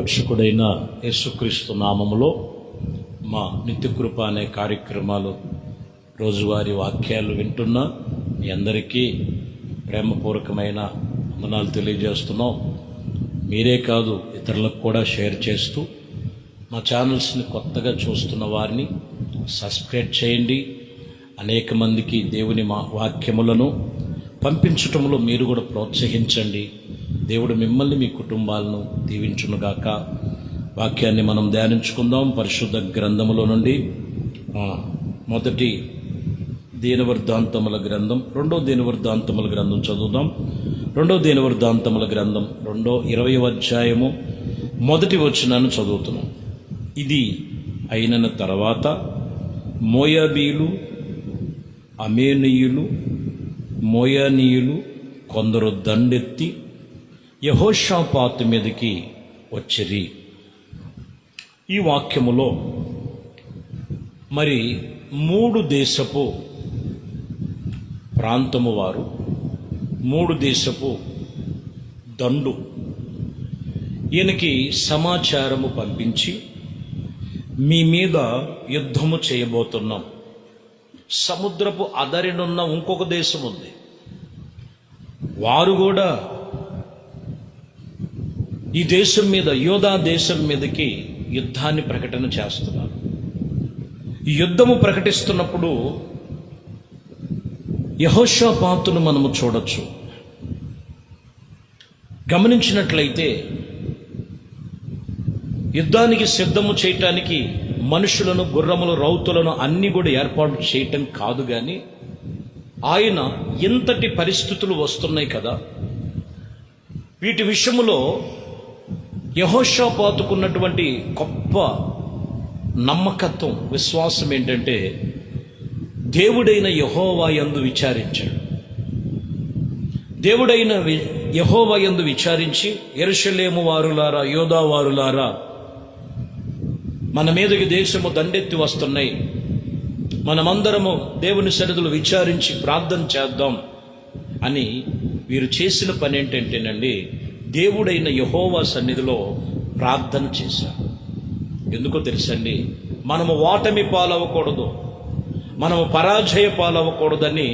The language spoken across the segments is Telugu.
రక్షకుడైన యేసుక్రీస్తు నామములో మా నిత్యకృప అనే కార్యక్రమాలు రోజువారీ వాక్యాలు వింటున్న మీ అందరికీ ప్రేమపూర్వకమైన వందనాలు తెలియజేస్తున్నాం. మీరే కాదు, ఇతరులకు కూడా షేర్ చేస్తూ మా ఛానల్స్ని కొత్తగా చూస్తున్న వారిని సబ్స్క్రైబ్ చేయండి. అనేక మందికి దేవుని మా వాక్యములను పంపించటంలో మీరు కూడా ప్రోత్సహించండి. దేవుడు మిమ్మల్ని మీ కుటుంబాలను దీవించునుగాక. వాక్యాన్ని మనం ధ్యానించుకుందాం. పరిశుద్ధ గ్రంథములో నుండి మొదటి దీనవృత్తాంతముల గ్రంథం, రెండో దీనవృత్తాంతముల గ్రంథం చదువుదాం. రెండో దీనవృత్తాంతముల గ్రంథం 20వ అధ్యాయము మొదటి వచనాన్ని చదువుతున్నాం. ఇది అయిన తర్వాత మోయాబీలు, అమోనీయులు, మోయానీయులు కొందరు దండెత్తి యెహోషాపాతు మీదకి వచ్చిరి. ఈ వాక్యములో మరి 3 దేశపు ప్రాంతము వారు, 3 దేశపు దండు ఈయనకి సమాచారము పంపించి, మీ మీద యుద్ధము చేయబోతున్నాం. సముద్రపు అదరినున్న ఇంకొక దేశం ఉంది, వారు కూడా ఈ దేశం మీద, యోధా దేశం మీదకి యుద్ధాన్ని ప్రకటన చేస్తున్నారు. ఈ యుద్ధము ప్రకటిస్తున్నప్పుడు యెహోషాపాతును మనము చూడొచ్చు. గమనించినట్లయితే యుద్ధానికి సిద్ధము చేయటానికి మనుషులను, గుర్రములు, రౌతులను అన్ని కూడా ఏర్పాటు చేయటం కాదు, కానీ ఆయన ఎంతటి పరిస్థితులు వస్తున్నాయి కదా, వీటి విషయములో యెహోషాపాతుకున్నటువంటి గొప్ప నమ్మకత్వం, విశ్వాసం ఏంటంటే దేవుడైన యెహోవా యందు విచారించాడు. దేవుడైన యెహోవా యందు విచారించి, యెరూషలేము వారులారా, యోధా వారులారా, మన మీదకి దేశము దండెత్తి వస్తున్నాయి, మనమందరము దేవుని సన్నిధిలో విచారించి ప్రార్థన చేద్దాం అని వీరు చేసిన పని ఏంటంటేనండి, దేవుడైన యెహోవా సన్నిధిలో ప్రార్థన చేశారు. ఎందుకో తెలుసండి, మనము ఓటమి పాలవ్వకూడదు, మనము పరాజయ పాలవ్వకూడదని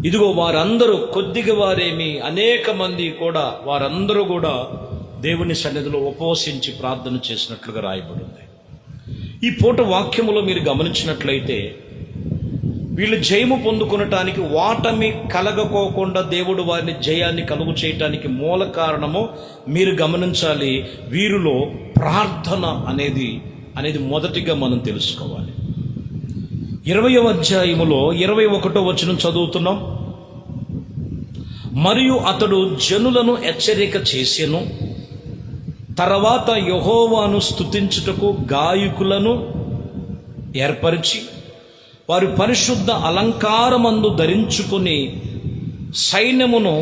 ఇదిగో వారందరూ, కొద్దిగా వారేమి, అనేక మంది కూడా, వారందరూ కూడా దేవుని సన్నిధిలో ఉపవసించి ప్రార్థన చేసినట్లుగా రాయబడింది. ఈ పూట వాక్యములో మీరు గమనించినట్లయితే వీళ్ళు జయము పొందుకొనటానికి, ఓటమి కలగకోకుండా దేవుడు వారిని జయాన్ని కలుగు చేయటానికి మూల కారణము మీరు గమనించాలి. వీరిలో ప్రార్థన అనేది మొదటిగా మనం తెలుసుకోవాలి. 20వ అధ్యాయములో 21వ వచనం చదువుతున్నాం. మరియు అతడు జనులను హెచ్చరిక చేసెను. తర్వాత యెహోవాను స్తుతించుటకు గాయకులను ఏర్పరిచి, వారు పరిశుద్ధ అలంకారమందు ధరించుకుని సైన్యమును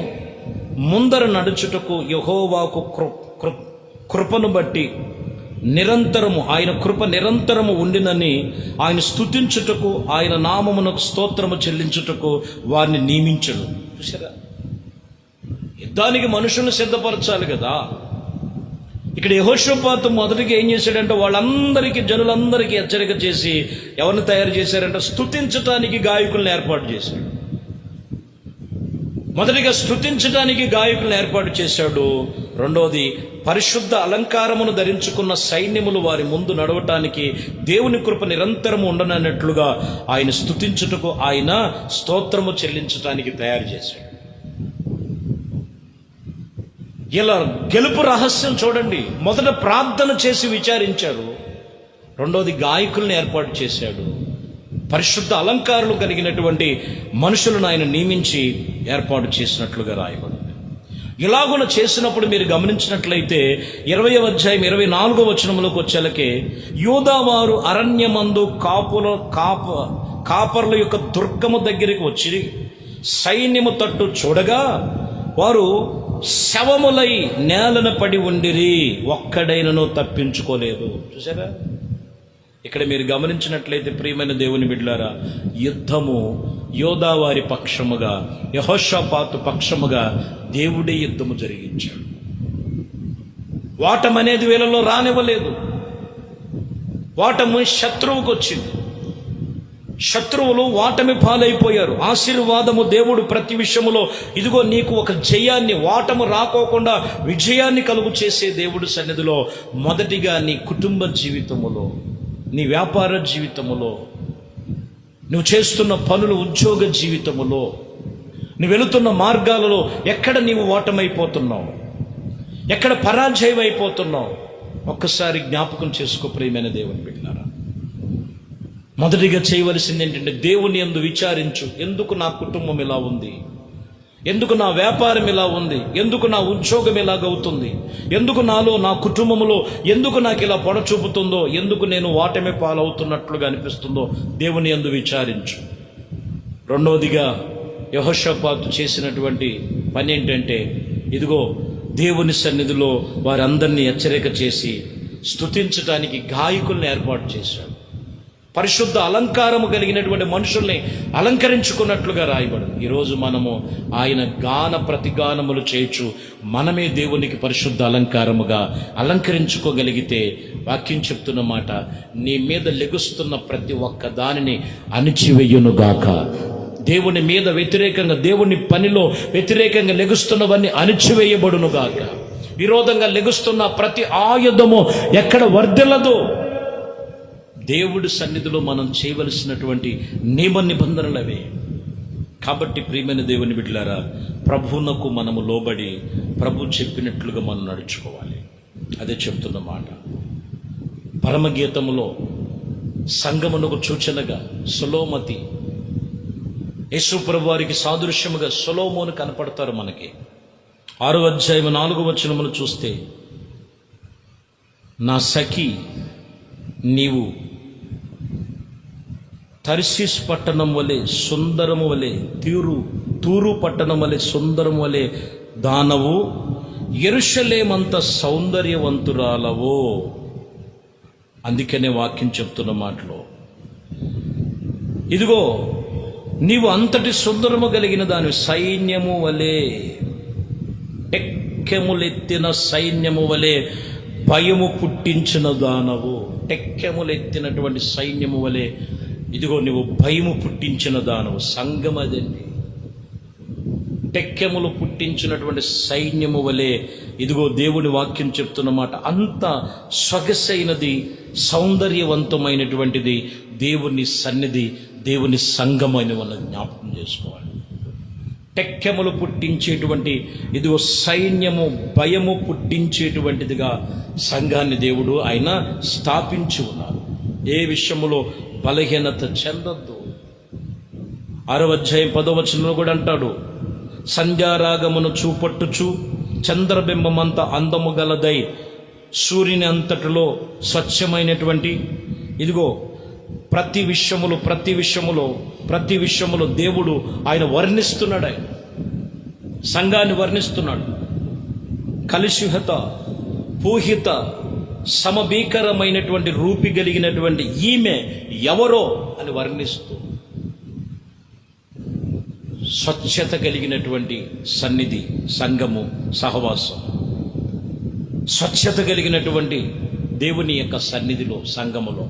ముందర నడుచుటకు యెహోవాకు కృపను బట్టి నిరంతరము, ఆయన కృప నిరంతరము ఉండినని ఆయన స్తుతించుటకు, ఆయన నామమునకు స్తోత్రము చెల్లించుటకు వారిని నియమించడు. చూసారా, యుద్ధానికి మనుషులను సిద్ధపరచాలి కదా. ఇక్కడ యెహోషాపాతు మొదటిగా ఏం చేశాడంటే, వాళ్ళందరికీ, జనులందరికీ హెచ్చరిక చేసి ఎవరిని తయారు చేశారంటే, స్తుతించటానికి గాయకులను ఏర్పాటు చేశాడు. మొదటిగా స్తుతించటానికి గాయకులను ఏర్పాటు చేశాడు. రెండోది, పరిశుద్ధ అలంకారమును ధరించుకున్న సైన్యములు వారి ముందు నడవటానికి, దేవుని కృప నిరంతరము ఉండనన్నట్లుగా ఆయన స్తుతించుటకు, ఆయన స్తోత్రము చెల్లించటానికి తయారు చేశాడు. ఇలా గెలుపు రహస్యం చూడండి. మొదట ప్రార్థన చేసి విచారించాడు, రెండోది గాయకులను ఏర్పాటు చేశాడు, పరిశుద్ధ అలంకారాలు కలిగినటువంటి మనుషులను ఆయన నియమించి ఏర్పాటు చేసినట్లుగా రాయబడింది. ఇలాగున చేసినప్పుడు మీరు గమనించినట్లయితే 20వ అధ్యాయం 24వ వచనంలోకి వచ్చేలకే, యోధావారు అరణ్యమందు కాపర్ల యొక్క దుర్గము దగ్గరికి వచ్చి సైన్యము తట్టు చూడగా, వారు శవములై నేలన పడి ఉండిరి, ఒక్కడైనను తప్పించుకోలేదు. చూసారా, ఇక్కడ మీరు గమనించినట్లయితే ప్రియమైన దేవుని బిడ్డలారా, యుద్ధము యోధావారి పక్షముగా, యెహోషాపాతు పక్షముగా దేవుడే యుద్ధము జరిగించాడు. ఓటమి అనేది వీళ్ళలో రానివ్వలేదు. ఓటమి శత్రువుకు వచ్చింది. శత్రువులు ఓటమి పాలైపోయారు. ఆశీర్వాదము దేవుడు ప్రతి విషయములో ఇదిగో నీకు ఒక జయాన్ని, ఓటము రాకోకుండా విజయాన్ని కలుగు చేసే దేవుడి సన్నిధిలో మొదటిగా నీ కుటుంబ జీవితములో, నీ వ్యాపార జీవితములో, నువ్వు చేస్తున్న పనులు, ఉద్యోగ జీవితములో, నువ్వు వెళుతున్న మార్గాలలో ఎక్కడ నీవు ఓటమైపోతున్నావు, ఎక్కడ పరాజయం అయిపోతున్నావు, ఒక్కసారి జ్ఞాపకం చేసుకో ప్రియమైన దేవుని బిడ్డలారా. మొదటిగా చేయవలసింది ఏంటంటే దేవుని యందు విచారించు. ఎందుకు నా కుటుంబం ఇలా ఉంది? ఎందుకు నా వ్యాపారం ఇలా ఉంది? ఎందుకు నా ఉద్యోగం ఇలాగవుతుంది? ఎందుకు నాలో, నా కుటుంబంలో ఎందుకు నాకు ఇలా పొడ చూపుతుందో, ఎందుకు నేను ఓటమి పాలవుతున్నట్లుగా అనిపిస్తుందో దేవుని యందు విచారించు. రెండవదిగా యెహోషాపాతు చేసినటువంటి పని ఏంటంటే ఇదిగో దేవుని సన్నిధిలో వారందరినీ హెచ్చరిక చేసి స్తుతించడానికి గాయకుల్ని ఏర్పాటు చేశాడు. పరిశుద్ధ అలంకారము కలిగినటువంటి మనుషుల్ని అలంకరించుకున్నట్లుగా రాయబడింది. ఈరోజు మనము ఆయన గాన ప్రతిగానములు చేయొచ్చు. మనమే దేవునికి పరిశుద్ధ అలంకారముగా అలంకరించుకోగలిగితే వాక్యం చెప్తున్న మాట, నీ మీద లెగుస్తున్న ప్రతి ఒక్క దానిని అణిచివేయునుగాక. దేవుని మీద వ్యతిరేకంగా, దేవుని పనిలో వ్యతిరేకంగా లెగుస్తున్నవన్నీ అణిచివేయబడునుగాక. విరోధంగా లెగుస్తున్న ప్రతి ఆయుధము ఎక్కడ వర్ధిల్లదు. దేవుడి సన్నిధిలో మనం చేయవలసినటువంటి నియమ నిబంధనలు అవే. కాబట్టి ప్రియమైన దేవుని బిడ్డలారా, ప్రభువునకు మనము లోబడి ప్రభు చెప్పినట్లుగా మనం నడుచుకోవాలి. అదే చెప్తున్న మాట. పరమగీతములో సంగమునకు సూచనగా సొలొమతి, యేసు ప్రభు వారికి సాదృశ్యముగా సొలొమోను కనపడతారు మనకి. 6వ అధ్యాయం 4వ వచనమును చూస్తే, నా సఖి నీవు తర్షీషు పట్టణం వలె సుందరము వలె, తూరు పట్టణం వలె సుందరము వలె దానవు, యెరూషలేమంత సౌందర్యవంతురాలవో. అందుకనే వాక్యం చెప్తున్న మాటలో ఇదిగో నీవు అంతటి సుందరము కలిగిన దాని, సైన్యము వలె, టెక్కెములెత్తిన సైన్యము వలె భయము పుట్టించిన దానవు. టెక్కెములెత్తినటువంటి సైన్యము వలె ఇదిగో నువ్వు భయము పుట్టించిన దానవు. సంఘం అదండి. టెక్కెములు పుట్టించినటువంటి సైన్యము వలె ఇదిగో దేవుని వాక్యం చెప్తున్న మాట. అంత సొగసైనది, సౌందర్యవంతమైనటువంటిది దేవుని సన్నిధి, దేవుని సంఘం అని మనం జ్ఞాపకం చేసుకోవాలి. టెక్కెములు పుట్టించేటువంటి ఇదిగో సైన్యము, భయము పుట్టించేటువంటిదిగా సంఘాన్ని దేవుడు ఆయన స్థాపించి ఉన్నారు. ఏ విషయములో బలహీనత చెందొద్దు. 6వ అధ్యాయం 10వ వచనంలో కూడా అంటాడు, సంధ్యారాగమును చూపట్టుచు చంద్రబింబమంత అందము గలదై సూర్యుని అంతటిలో స్వచ్ఛమైనటువంటి ఇదిగో ప్రతి విషయములో దేవుడు ఆయన వర్ణిస్తున్నాడు. ఆయన సంఘాన్ని వర్ణిస్తున్నాడు. కలుషిత, పూహిత, సమభీకరమైనటువంటి రూపి కలిగినటువంటి ఈమె ఎవరో అని వర్ణిస్తూ, స్వచ్ఛత కలిగినటువంటి సన్నిధి, సంఘము, సహవాసం, స్వచ్ఛత కలిగినటువంటి దేవుని యొక్క సన్నిధిలో, సంఘములో,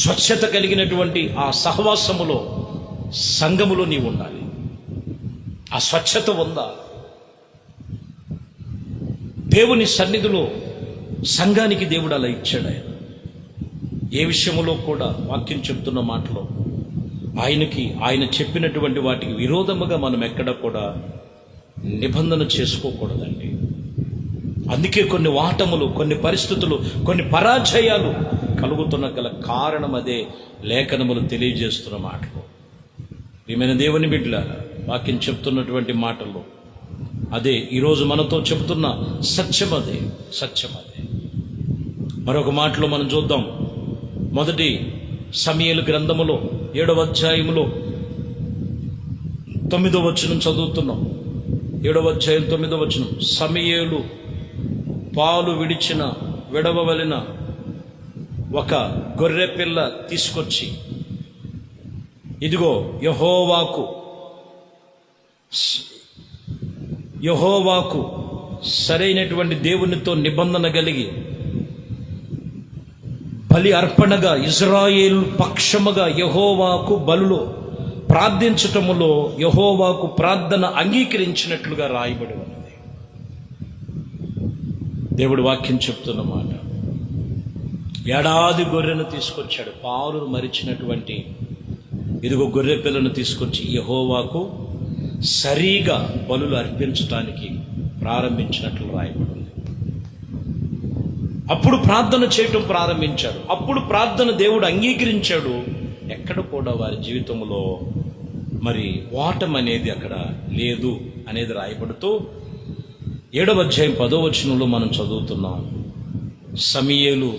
స్వచ్ఛత కలిగినటువంటి ఆ సహవాసములో, సంఘములో నీవు ఉండాలి. ఆ స్వచ్ఛత ఉందా? దేవుని సన్నిధిలో సంఘానికి దేవుడు అలా ఇచ్చాడు. ఆయన ఏ విషయంలో కూడా వాక్యం చెప్తున్న మాటలో ఆయన చెప్పినటువంటి వాటికి విరోధముగా మనం ఎక్కడ కూడా నిబంధన చేసుకోకూడదండి. అందుకే కొన్ని వాటములు, కొన్ని పరిస్థితులు, కొన్ని పరాజయాలు కలుగుతున్న గల కారణం అదే లేఖనములు తెలియజేస్తున్న మాటలు. ప్రియమైన దేవుని బిడ్డలారా, వాక్యం చెప్తున్నటువంటి మాటల్లో అదే ఈరోజు మనతో చెబుతున్న సత్యం అదే. మరొక మాటలో మనం చూద్దాం. మొదటి సమూయేలు గ్రంథములో 7వ అధ్యాయములో 9వ వచనం చదువుతున్నాం. 7వ అధ్యాయం 9వ వచనం, సమూయేలు పాలు విడవవలెన ఒక గొర్రె పిల్ల తీసుకొచ్చి ఇదిగో యెహోవాకు సరైనటువంటి దేవునితో నిబంధన కలిగి బలి అర్పణగా ఇజ్రాయేలు పక్షముగా యెహోవాకు బలులు ప్రార్థించటములో యెహోవాకు ప్రార్థన అంగీకరించినట్లుగా రాయబడి ఉన్నది. దేవుడు వాక్యం చెప్తున్న మాట, ఏడాది గొర్రెను తీసుకొచ్చాడు, పాలు మరిచినటువంటి ఇదిగో గొర్రె పిల్లను తీసుకొచ్చి యెహోవాకు సరిగా బలులు అర్పించటానికి ప్రారంభించినట్లు రాయబడింది. అప్పుడు ప్రార్థన చేయటం ప్రారంభించాడు. అప్పుడు ప్రార్థన దేవుడు అంగీకరించాడు. ఎక్కడ కూడా వారి జీవితంలో మరి ఓటమి అనేది అక్కడ లేదు అనేది రాయబడుతూ 7వ అధ్యాయం 10వ వచనంలో మనం చదువుతున్నాం. సమూయేలు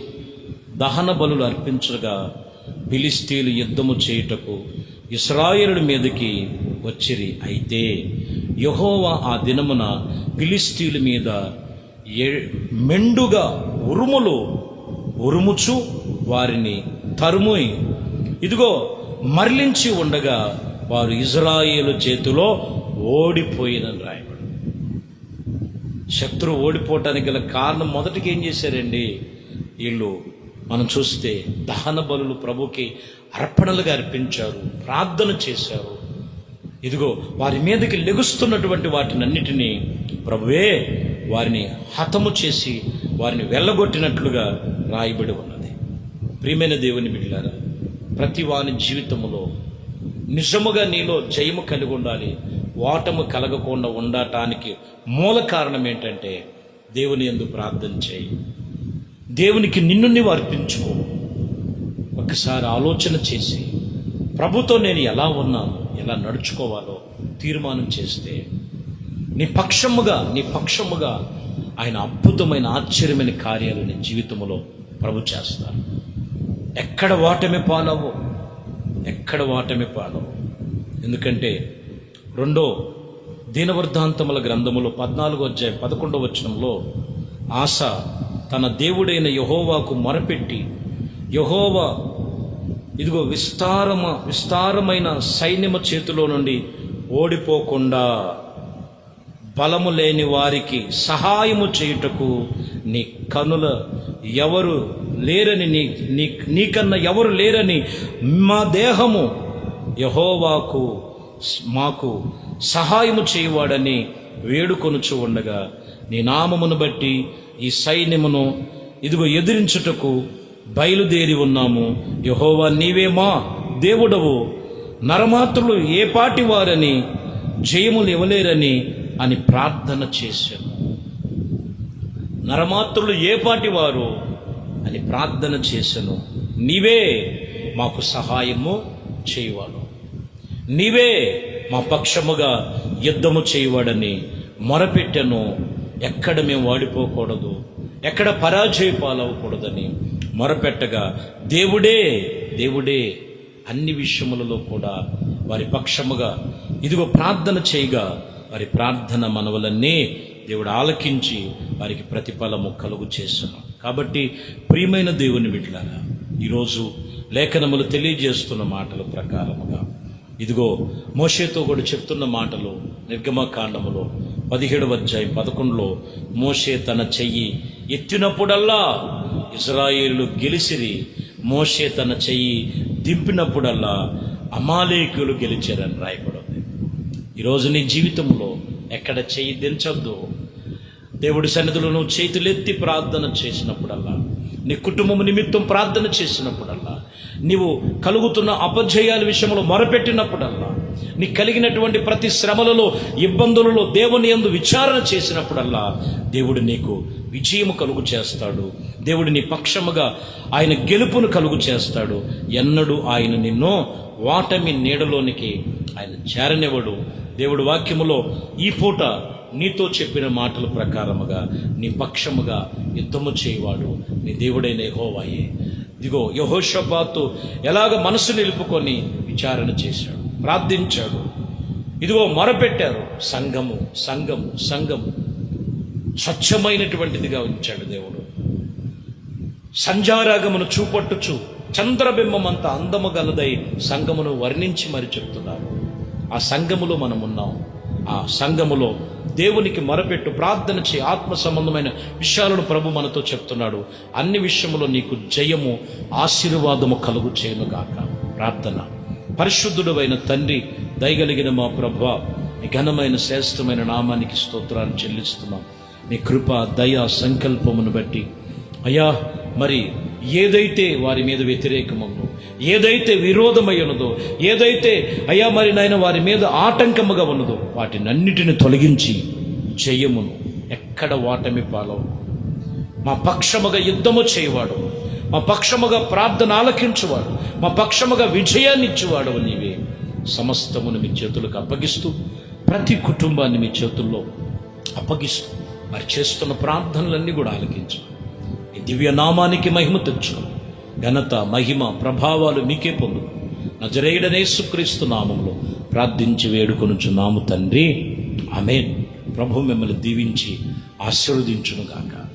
దహన బలులు అర్పించగా ఫిలిష్తీయులు యుద్ధము చేయుటకు ఇశ్రాయేలు మీదకి వచ్చిరి. అయితే యెహోవా ఆ దినమున ఫిలిష్తీయుల మీద మెండుగా ఉరుముచు వారిని తరుముయి ఇదిగో మరలించి ఉండగా వారు ఇజ్రాయేలు చేతిలో ఓడిపోయినని రాయబడి. శత్రువు ఓడిపోవటానికి గల కారణం మొదటికి ఏం చేశారండి? వీళ్ళు మనం చూస్తే దహన బలులు ప్రభుకి అర్పణలుగా అర్పించారు, ప్రార్థన చేశారు. ఇదిగో వారి మీదకి లెగుస్తున్నటువంటి వాటినన్నిటినీ ప్రభువే వారిని హతము చేసి వారిని వెళ్ళగొట్టినట్లుగా రాయబడి ఉన్నది. ప్రియమైన దేవుని బిడ్డలారా, ప్రతి వాని జీవితంలో నిజముగా నీలో జయము కలిగి ఉండాలి. ఓటము కలగకుండా ఉండటానికి మూల కారణం ఏంటంటే దేవుని యందు ప్రార్థన చేయి, దేవునికి నిన్ను నీవు అర్పించుకో. ఒకసారి ఆలోచన చేసి ప్రభుతో నేను ఎలా ఉన్నాను, ఎలా నడుచుకోవాలో తీర్మానం చేస్తే నీ పక్షముగా ఆయన అద్భుతమైన ఆశ్చర్యమైన కార్యాలు నీ జీవితంలో ప్రభు చేస్తారు. ఎక్కడ ఓటమి పాలవు. ఎందుకంటే 2వ దీనవృత్తాంతముల గ్రంథములో 14వ అధ్యాయం 11వ వచనంలో ఆస తన దేవుడైన యెహోవాకు మొరపెట్టి, యెహోవా ఇదిగో విస్తారమైన సైన్యము చేతిలో నుండి ఓడిపోకుండా బలము లేని వారికి సహాయము చేయుటకు నీ కనుల ఎవరు లేరని నీకన్నా ఎవరు లేరని మా దేహము యెహోవాకు మాకు సహాయము చేయువాడని వేడుకొనుచు ఉండగా నీ నామమును బట్టి ఈ సైన్యమును ఇదిగో ఎదిరించుటకు బయలుదేరి ఉన్నాము. యెహోవా నీవే మా దేవుడవు, నరమాత్రులు ఏ పాటి వారని జయములు ఇవ్వలేరని అని ప్రార్థన చేశాను. నరమాత్రులు ఏ పాటి వారు అని ప్రార్థన చేశాను. నీవే మాకు సహాయము చేయువాడు, నీవే మా పక్షముగా యుద్ధము చేయువాడని మొరపెట్టెను. ఎక్కడ మేము వాడిపోకూడదు, ఎక్కడ పరాజయ పాలవకూడదని మొరపెట్టగా దేవుడే అన్ని విషయములలో కూడా వారి పక్షముగా ఇదిగో ప్రార్థన చేయగా వారి ప్రార్థన మనవలన్నీ దేవుడు ఆలకించి వారికి ప్రతిఫలము కలుగు చేస్తున్నాం. కాబట్టి ప్రియమైన దేవుని బిడ్డలారా, ఈరోజు లేఖనములు తెలియజేస్తున్న మాటల ప్రకారముగా ఇదిగో మోషేతో కూడా చెప్తున్న మాటలు నిర్గమకాండములో 17వ అధ్యాయం 11లో మోషే తన చెయ్యి ఎత్తినప్పుడల్లా ఇశ్రాయేలు గెలిసిరి, మోషే తన చెయ్యి దింపినప్పుడల్లా అమాలేకులు గెలిచారని రాయబడింది. ఈరోజు నీ జీవితంలో ఎక్కడ చెయ్యి దించొద్దు. దేవుడి సన్నిధిలో నువ్వు చేతులెత్తి ప్రార్థన చేసినప్పుడల్లా, నీ కుటుంబం నిమిత్తం ప్రార్థన చేసినప్పుడల్లా, నీవు కలుగుతున్న అపజయాల విషయంలో మొరపెట్టినప్పుడల్లా, నీ కలిగినటువంటి ప్రతి శ్రమలలో ఇబ్బందులలో దేవుని యందు విచారణ చేసినప్పుడల్లా దేవుడు నీకు విజయము కలుగు చేస్తాడు. దేవుడు నీ పక్షముగా ఆయన గెలుపును కలుగు చేస్తాడు. ఎన్నడూ ఆయన నిన్ను ఓటమి నీడలోనికి ఆయన చేరనివ్వడు. దేవుడు వాక్యములో ఈ పూట నీతో చెప్పిన మాటల ప్రకారముగా నీ పక్షముగా యుద్ధము చేయవాడు నీ దేవుడైన యెహోవాయే. ఇదిగో యెహోషాపాతు ఎలాగ మనసు నిలుపుకొని విచారణ చేశాడు, ప్రార్థించాడు. ఇదిగో మొరపెట్టారు. సంఘము స్వచ్ఛమైనటువంటిదిగా ఉంచాడు దేవుడు. సంధ్యారాగమును చూపట్టుచు చంద్రబింబమంత అందము గలదై సంఘమును వర్ణించి మరి చెప్తున్నారు. ఆ సంఘములో మనం ఉన్నాం. ఆ సంఘములో దేవునికి మొరపెట్టు, ప్రార్థన చేయి. ఆత్మ సంబంధమైన విషయాలను ప్రభు మనతో చెప్తున్నాడు. అన్ని విషయములో నీకు జయము, ఆశీర్వాదము కలుగు చేయనుగాక. ప్రార్థన. పరిశుద్ధుడైన తండ్రి, దయగలిగిన మా ప్రభువా, మీ ఘనమైన శ్రేష్టమైన నామానికి స్తోత్రాలు చెల్లిస్తున్నాం. మీ కృప, దయ, సంకల్పమును బట్టి అయ్యా, మరి ఏదైతే వారి మీద వ్యతిరేకముందో, ఏదైతే విరోధమై ఉన్నదో, ఏదైతే అయ్యా మరి నాయన వారి మీద ఆటంకముగా ఉన్నదో, వాటినన్నిటిని తొలగించి జయమును, ఎక్కడ వాటమి పాలవు, మా పక్షముగా యుద్ధము చేయవాడు, మా పక్షముగా ప్రార్థన ఆలకించువాడు, మా పక్షముగా విజయాన్ని ఇచ్చేవాడు నీవే. సమస్తమును మీ చేతులకు అప్పగిస్తూ, ప్రతి కుటుంబాన్ని మీ చేతుల్లో అప్పగిస్తూ, మరి చేస్తున్న ప్రార్థనలన్నీ కూడా ఆలకించు. ఈ దివ్య నామానికి మహిమ తెచ్చుకో. ఘనత, మహిమ, ప్రభావాలు మీకే పొందు. నజరేయుడైన యేసుక్రీస్తు నామములో ప్రార్థించి వేడుకొనుచున్నాము తండ్రి. ఆమేన్. ప్రభు మిమ్మల్ని దీవించి ఆశీర్వదించునుగాక.